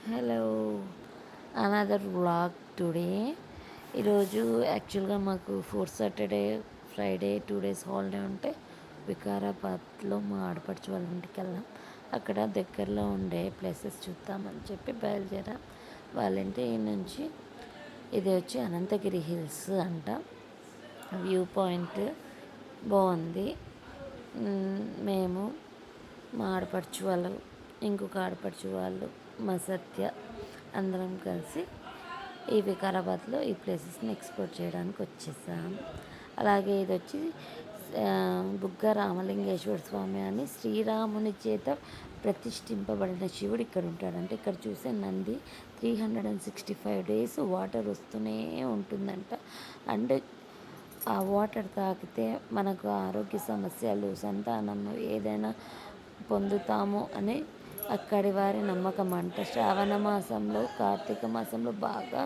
Hello, another vlog today. ఈరోజు యాక్చువల్గా మాకు fourth Saturday Friday 2 days holiday ఉంటే వికారాబాద్లో మా ఆడపడుచు వాళ్ళ ఇంటికి వెళ్ళాం. అక్కడ దగ్గరలో ఉండే ప్లేసెస్ చూద్దామని చెప్పి బయలుదేరాం. వాళ్ళ ఇంటి నుంచి ఇది వచ్చి అనంతగిరి హిల్స్ అంట. వ్యూ పాయింట్ బాగుంది. మేము మా ఆడపడుచు వాళ్ళు, ఇంకొక ఆడపడుచు వాళ్ళు, మా సత్య అందరం కలిసి ఈ వికారాబాద్లో ఈ ప్లేసెస్ని ఎక్స్ప్లోర్ చేయడానికి వచ్చేసాం. అలాగే ఇది వచ్చి బుగ్గ రామలింగేశ్వర స్వామి అని శ్రీరాముని చేత ప్రతిష్ఠింపబడిన శివుడు ఇక్కడ ఉంటాడు. అంటే ఇక్కడ చూసే నంది 365 days వాటర్ వస్తూనే ఉంటుందంట. అండ్ ఆ వాటర్ తాకితే మనకు ఆరోగ్య సమస్యలు, సంతానం ఏదైనా పొందుతాము అని అక్కడి వారి నమ్మకం అంట. శ్రావణ మాసంలో, కార్తీక మాసంలో బాగా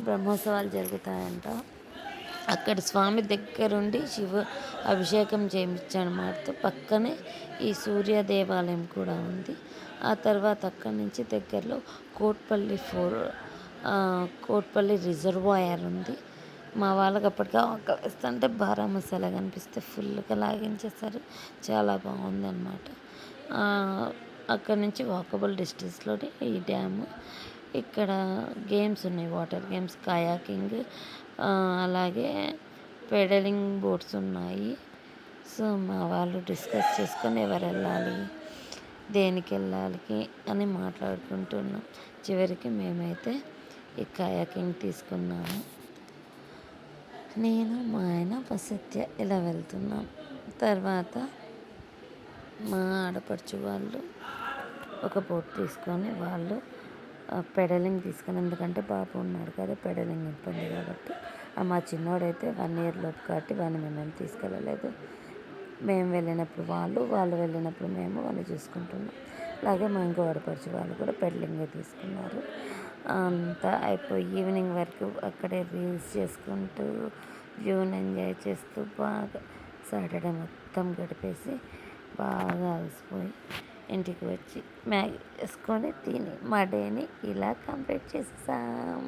బ్రహ్మోత్సవాలు జరుగుతాయంట. అక్కడ స్వామి దగ్గరుండి అభిషేకం చేయించడమాట. పక్కనే ఈ సూర్య దేవాలయం కూడా ఉంది. ఆ తర్వాత అక్కడి నుంచి దగ్గరలో కోట్పల్లి రిజర్వాయర్ ఉంది. మా వాళ్ళకి అప్పటికే ఆకలిస్తుంటే బారా మసాలా కనిపిస్తే ఫుల్గా లాగించేస్తారు. చాలా బాగుందన్నమాట. అక్కడి నుంచి వాకబుల్ డిస్టెన్స్లోనే ఈ డ్యాము. ఇక్కడ గేమ్స్ ఉన్నాయి, వాటర్ గేమ్స్, కయాకింగ్, అలాగే పెడలింగ్ బోట్స్ ఉన్నాయి. సో మా వాళ్ళు డిస్కస్ చేసుకొని ఎవరు వెళ్ళాలి, దేనికి వెళ్ళాలి అని మాట్లాడుకుంటున్నాం. చివరికి మేమైతే ఈ కయాకింగ్ తీసుకున్నాము. నేను, మా ఆయన, మా సత్య ఇలా వెళ్తున్నాం. తర్వాత మా ఆడపడుచు వాళ్ళు ఒక బోట్ తీసుకొని వాళ్ళు పెడలింగ్ తీసుకొని, ఎందుకంటే బాబు ఉన్నాడు కదా, పెడలింగ్ ఇబ్బంది కాబట్టి. మా చిన్నోడైతే 1 year లోపు కాబట్టి వాడిని మేము తీసుకెళ్ళలేదు. మేము వెళ్ళినప్పుడు వాళ్ళు వెళ్ళినప్పుడు మేము వాళ్ళు చూసుకుంటున్నాం. అలాగే మా ఇంకో ఆడపడుచు వాళ్ళు కూడా పెడలింగే తీసుకున్నారు. అంతా అయిపోయి ఈవినింగ్ వరకు అక్కడే రీల్స్ చేసుకుంటూ, వ్యూని ఎంజాయ్ చేస్తూ బాగా సాటర్డే మొత్తం గడిపేసి బాగా అలసిపోయి ఇంటికి వచ్చి మ్యాగీ వేసుకొని తిని మా డేని ఇలా కంప్లీట్ చేసేసాం.